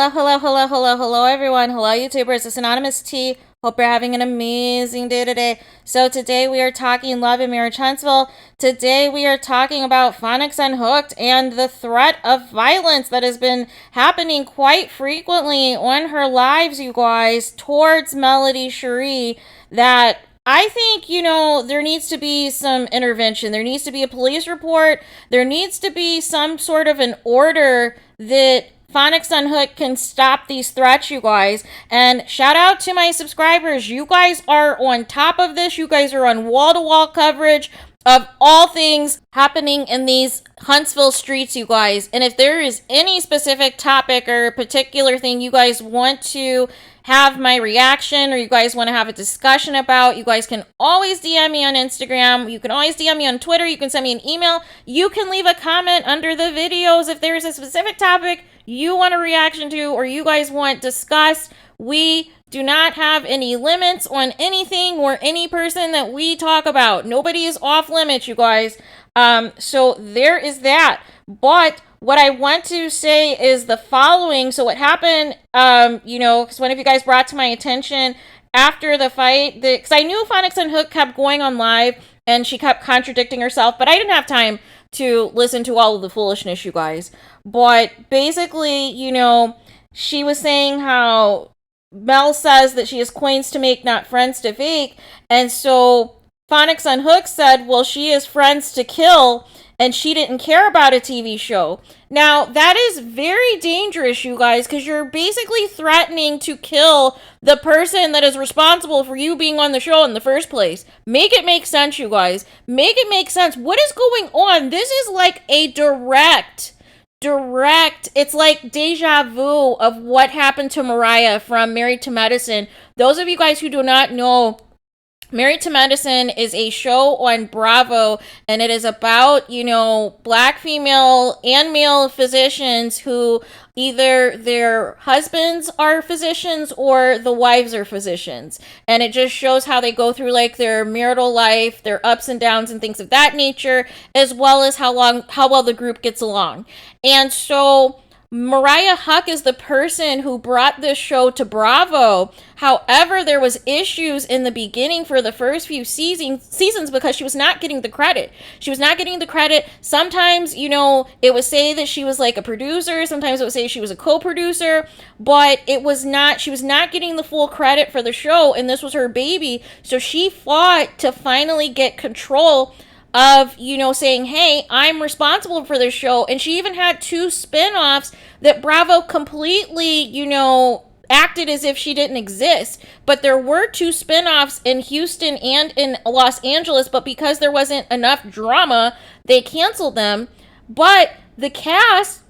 Hello, everyone. Hello, YouTubers. It's Anonymous T. Hope you're having an amazing day today. So today we are talking Love and Marriage Huntsville. Today we are talking about Phonics Unhooked and the threat of violence that has been happening quite frequently on her lives, you guys, towards Melody Cherie, that I think, there needs to be some intervention. There needs to be a police report. There needs to be some sort of an order that Phonics Unhooked can stop these threats, you guys. And shout out to my subscribers. You guys are on top of this. You guys are on wall-to-wall coverage of all things happening in these Huntsville streets, you guys. And if there is any specific topic or particular thing you guys want to have my reaction or you guys want to have a discussion about, you guys can always DM me on Instagram. You can always DM me on Twitter. You can send me an email. You can leave a comment under the videos if there's a specific topic you want a reaction to or you guys want discussed. We do not have any limits on anything or any person that we talk about. Nobody is off limits, you guys. So there is that. But what I want to say is the following. So what happened, because one of you guys brought to my attention after the fight, because I knew Phonics Unhooked kept going on live and she kept contradicting herself, but I didn't have time to listen to all of the foolishness, you guys. But basically, she was saying how Mel says that she has coins to make, not friends to fake. And so Phonics Unhooked said, well, she is friends to kill, and she didn't care about a TV show. Now, that is very dangerous, you guys, because you're basically threatening to kill the person that is responsible for you being on the show in the first place. Make it make sense, you guys. Make it make sense. What is going on? This is like a direct, it's like deja vu of what happened to Mariah from Married to Medicine. Those of you guys who do not know, Married to Medicine is a show on Bravo, and it is about, black female and male physicians who either their husbands are physicians or the wives are physicians. And it just shows how they go through like their marital life, their ups and downs and things of that nature, as well as how well the group gets along. And so Mariah Huq is the person who brought this show to Bravo. However, there was issues in the beginning for the first few seasons because she was not getting the credit. She was not getting the credit. Sometimes, it would say that she was like a producer. Sometimes it would say she was a co-producer, but she was not getting the full credit for the show, and this was her baby. So she fought to finally get control of, saying, hey, I'm responsible for this show. And she even had 2 spinoffs that Bravo completely, acted as if she didn't exist. But there were 2 spinoffs in Houston and in Los Angeles, but because there wasn't enough drama, they canceled them. But the cast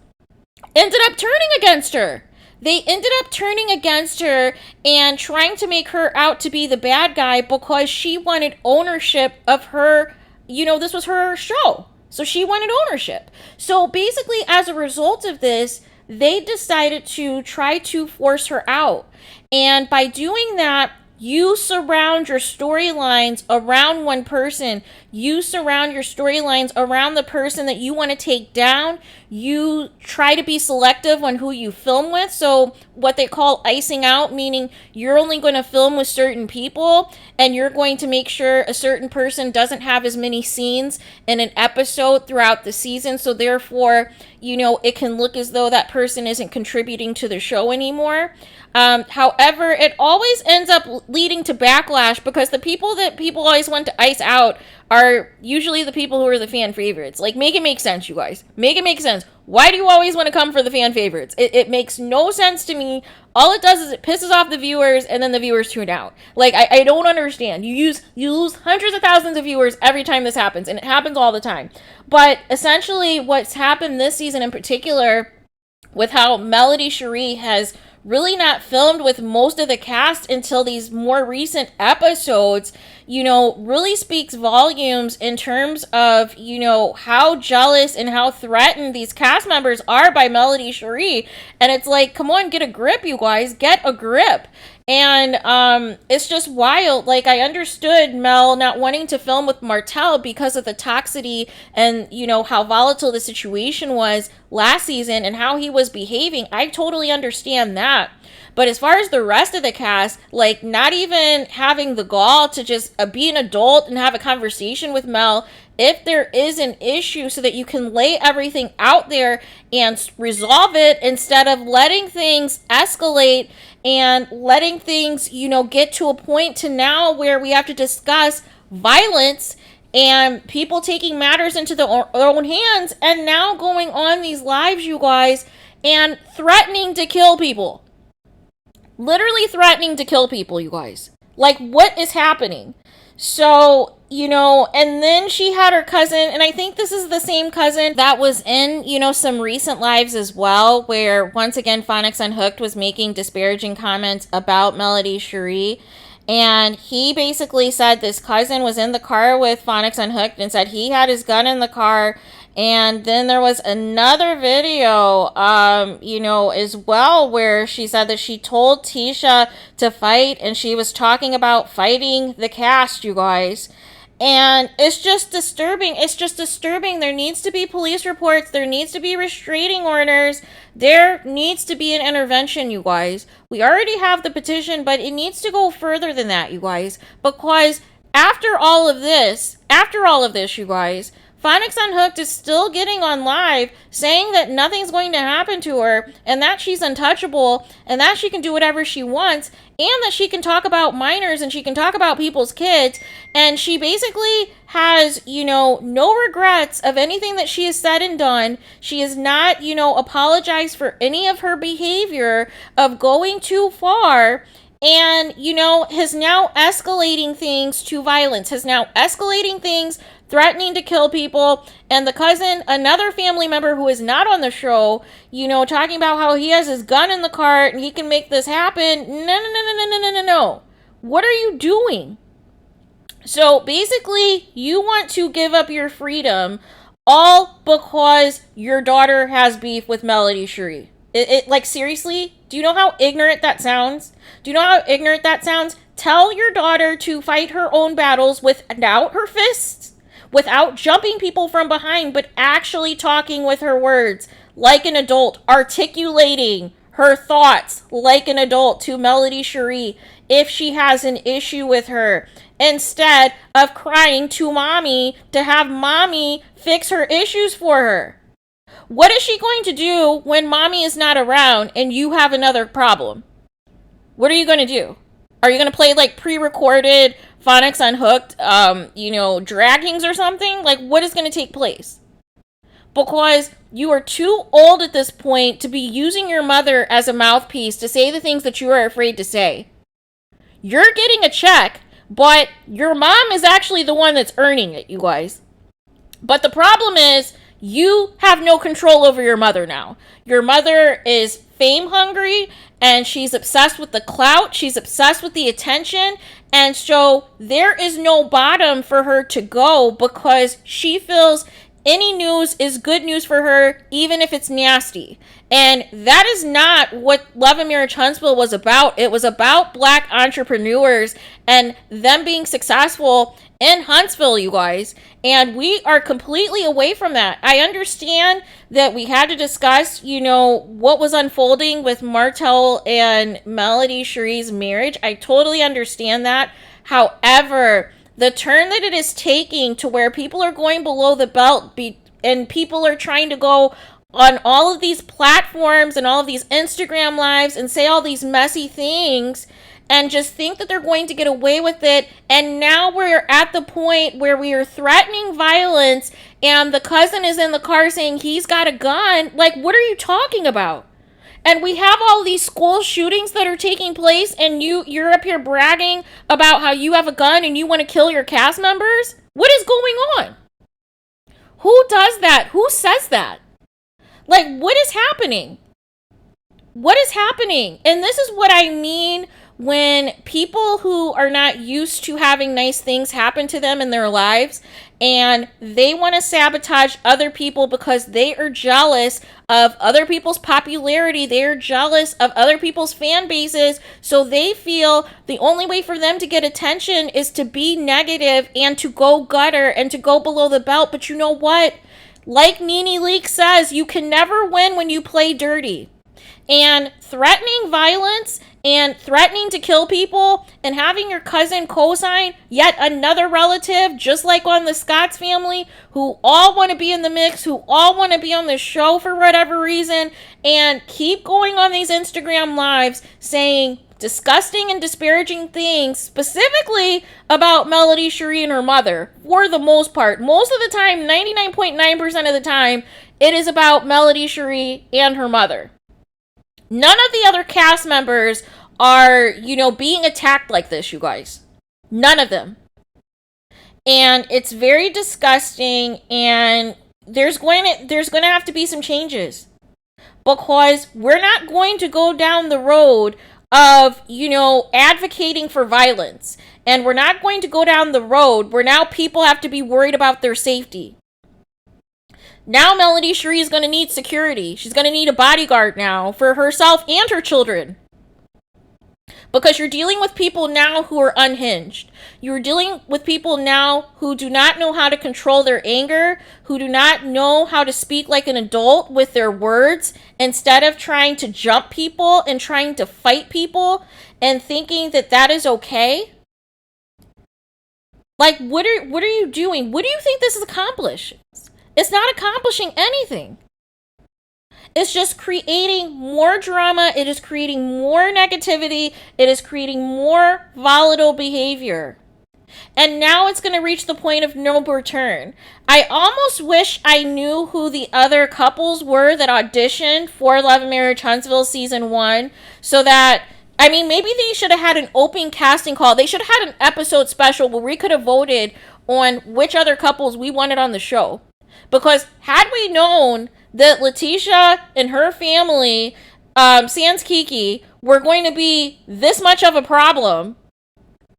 ended up turning against her. They ended up turning against her and trying to make her out to be the bad guy because she wanted ownership of her. This was her show. So she wanted ownership. So basically, as a result of this, they decided to try to force her out. And by doing that, you surround your storylines around one person. You surround your storylines around the person that you want to take down. You try to be selective on who you film with. So what they call icing out, meaning you're only going to film with certain people and you're going to make sure a certain person doesn't have as many scenes in an episode throughout the season. So therefore, it can look as though that person isn't contributing to the show anymore. However, it always ends up leading to backlash because the people that people always want to ice out are usually the people who are the fan favorites. Like, make it make sense, you guys. Make it make sense. Why do you always want to come for the fan favorites? It makes no sense to me. All it does is it pisses off the viewers and then the viewers tune out. Like, I don't understand. You lose hundreds of thousands of viewers every time this happens, and it happens all the time. But essentially what's happened this season in particular with how Melody Cherie has really not filmed with most of the cast until these more recent episodes, really speaks volumes in terms of, how jealous and how threatened these cast members are by Melody Cherie. And it's like, come on, get a grip, you guys, get a grip. And it's just wild. Like, I understood Mel not wanting to film with Martell because of the toxicity and, how volatile the situation was last season and how he was behaving. I totally understand that. But as far as the rest of the cast, like, not even having the gall to just be an adult and have a conversation with Mel if there is an issue, so that you can lay everything out there and resolve it, instead of letting things escalate and letting things, get to a point to now where we have to discuss violence and people taking matters into their own hands, and now going on these lives, you guys, and threatening to kill people. Literally threatening to kill people, you guys. Like, what is happening? So, and then she had her cousin, and I think this is the same cousin that was in, some recent lives as well, where once again, Phonics Unhooked was making disparaging comments about Melody Cherie. And he basically said this cousin was in the car with Phonics Unhooked and said he had his gun in the car. And then there was another video, as well, where she said that she told Tisha to fight, and she was talking about fighting the cast, you guys. And it's just disturbing. It's just disturbing. There needs to be police reports. There needs to be restraining orders. There needs to be an intervention, you guys. We already have the petition, but it needs to go further than that, you guys. Because after all of this, you guys, Phonics Unhooked is still getting on live saying that nothing's going to happen to her, and that she's untouchable, and that she can do whatever she wants, and that she can talk about minors and she can talk about people's kids. And she basically has, no regrets of anything that she has said and done. She has not, apologized for any of her behavior of going too far. And, has now escalating things to violence, has now escalating things, threatening to kill people. And the cousin, another family member who is not on the show, talking about how he has his gun in the car and he can make this happen. No. What are you doing? So basically, you want to give up your freedom all because your daughter has beef with Melody Cherie. Like, seriously? Do you know how ignorant that sounds? Tell your daughter to fight her own battles without her fists, without jumping people from behind, but actually talking with her words like an adult, articulating her thoughts like an adult to Melody Cherie if she has an issue with her, instead of crying to mommy to have mommy fix her issues for her. What is she going to do when mommy is not around and you have another problem? What are you going to do? Are you going to play like pre-recorded Phonics Unhooked, draggings or something? Like, what is going to take place? Because you are too old at this point to be using your mother as a mouthpiece to say the things that you are afraid to say. You're getting a check, but your mom is actually the one that's earning it, you guys. But the problem is, you have no control over your mother now. Your mother is fame hungry, and she's obsessed with the clout. She's obsessed with the attention. And so there is no bottom for her to go, because she feels any news is good news for her, even if it's nasty. And that is not what Love and Marriage Huntsville was about. It was about Black entrepreneurs and them being successful in Huntsville, you guys. And we are completely away from that. I understand that we had to discuss, what was unfolding with Martell and Melody Cherie's marriage. I totally understand that. However, the turn that it is taking to where people are going below the belt and people are trying to go on all of these platforms and all of these Instagram lives and say all these messy things and just think that they're going to get away with it. And now we're at the point where we are threatening violence and the cousin is in the car saying he's got a gun. Like, what are you talking about? And we have all these school shootings that are taking place, and you're up here bragging about how you have a gun and you want to kill your cast members? What is going on? Who does that? Who says that? Like, what is happening? What is happening? And this is what I mean when people who are not used to having nice things happen to them in their lives and they want to sabotage other people because they are jealous of other people's popularity, they're jealous of other people's fan bases, so they feel the only way for them to get attention is to be negative and to go gutter and to go below the belt. But you know what? Like Nene Leakes says, you can never win when you play dirty. And threatening violence and threatening to kill people and having your cousin co-sign yet another relative, just like on the Scott's family, who all want to be in the mix, who all want to be on the show for whatever reason, and keep going on these Instagram lives saying disgusting and disparaging things, specifically about Melody Cherie and her mother, for the most part. Most of the time, 99.9% of the time, it is about Melody Cherie and her mother. None of the other cast members are, being attacked like this, you guys. None of them. And it's very disgusting, and there's going to have to be some changes. Because we're not going to go down the road of, advocating for violence. And we're not going to go down the road where now people have to be worried about their safety. Now Melody Cherie is going to need security. She's going to need a bodyguard now for herself and her children. Because you're dealing with people now who are unhinged. You're dealing with people now who do not know how to control their anger, who do not know how to speak like an adult with their words, instead of trying to jump people and trying to fight people and thinking that that is okay. Like, what are you doing? What do you think this is accomplishing? It's not accomplishing anything. It's just creating more drama. It is creating more negativity. It is creating more volatile behavior. And now it's going to reach the point of no return. I almost wish I knew who the other couples were that auditioned for Love and Marriage Huntsville Season 1, so that, maybe they should have had an open casting call. They should have had an episode special where we could have voted on which other couples we wanted on the show. Because had we known that Letitia and her family, sans Kiki, were going to be this much of a problem,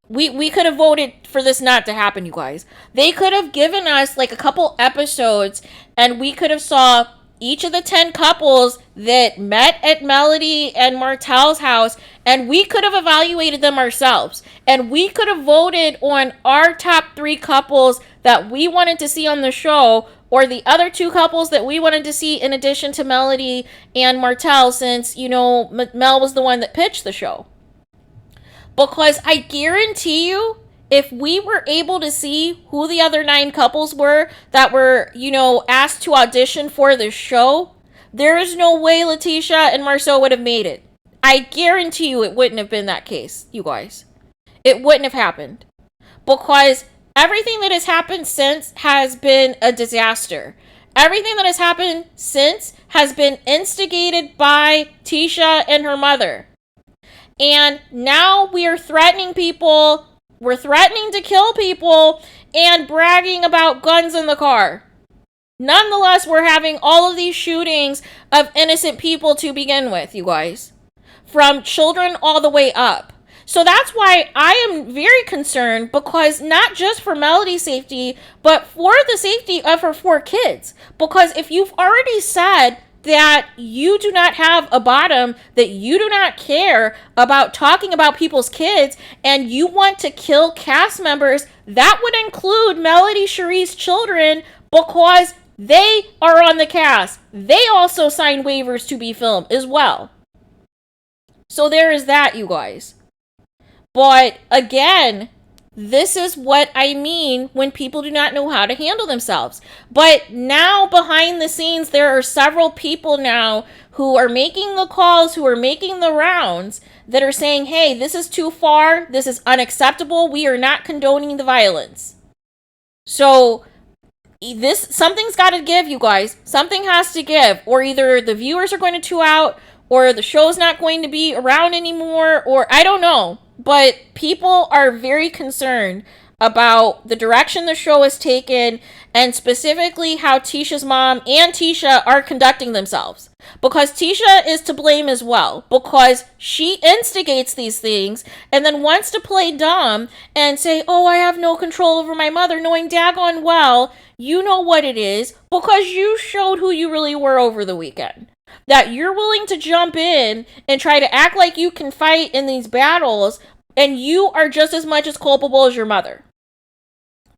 we could have voted for this not to happen, you guys. They could have given us like a couple episodes, and we could have saw each of the 10 couples that met at Melody and Martel's house, and we could have evaluated them ourselves. And we could have voted on our top 3 couples that we wanted to see on the show, or the other 2 couples that we wanted to see in addition to Melody and Martel, since, Mel was the one that pitched the show. Because I guarantee you, if we were able to see who the other 9 couples were that were, asked to audition for this show, there is no way Letitia and Marceau would have made it. I guarantee you it wouldn't have been that case, you guys. It wouldn't have happened. Because everything that has happened since has been a disaster. Everything that has happened since has been instigated by Tisha and her mother. And now we are threatening people. We're threatening to kill people and bragging about guns in the car. Nonetheless, we're having all of these shootings of innocent people to begin with, you guys. From children all the way up. So that's why I am very concerned, because not just for Melody's safety, but for the safety of her 4 kids. Because if you've already said that you do not have a bottom, that you do not care about talking about people's kids, and you want to kill cast members, that would include Melody Cherie's children, because they are on the cast. They also signed waivers to be filmed as well. So there is that, you guys. But again, this is what I mean when people do not know how to handle themselves. But now behind the scenes, there are several people now who are making the calls, who are making the rounds, that are saying, hey, this is too far. This is unacceptable. We are not condoning the violence. So something's got to give, you guys. Something has to give. Or either the viewers are going to tune out, or the show's not going to be around anymore, or I don't know. But people are very concerned about the direction the show has taken and specifically how Tisha's mom and Tisha are conducting themselves. Because Tisha is to blame as well, because she instigates these things and then wants to play dumb and say, oh, I have no control over my mother, knowing daggone well you know what it is because you showed who you really were over the weekend. That you're willing to jump in and try to act like you can fight in these battles, and you are just as much as culpable as your mother.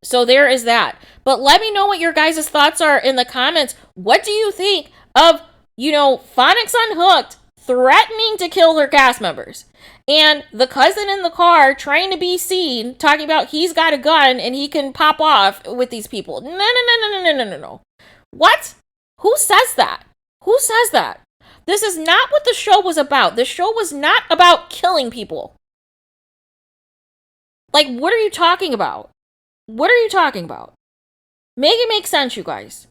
So there is that. But let me know what your guys' thoughts are in the comments. What do you think of, Phonics Unhooked threatening to kill her cast members? And the cousin in the car trying to be seen, talking about he's got a gun and he can pop off with these people. No. What? Who says that? Who says that? This is not what the show was about. The show was not about killing people. Like, what are you talking about? What are you talking about? Make it make sense, you guys.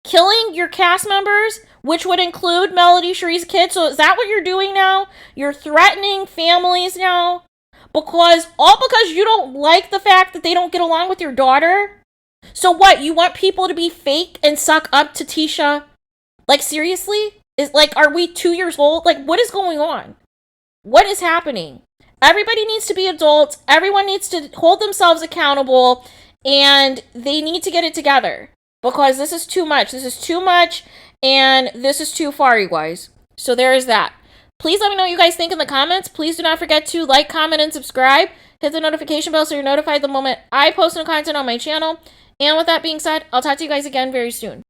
Killing your cast members, which would include Melody Cherie's kids. So is that what you're doing now? You're threatening families now? Because you don't like the fact that they don't get along with your daughter? So what? You want people to be fake and suck up to Tisha? Like, seriously? Are we 2 years old? Like, what is going on? What is happening? Everybody needs to be adults. Everyone needs to hold themselves accountable. And they need to get it together. Because this is too much. This is too much. And this is too far, you guys. So there is that. Please let me know what you guys think in the comments. Please do not forget to like, comment, and subscribe. Hit the notification bell so you're notified the moment I post new content on my channel. And with that being said, I'll talk to you guys again very soon.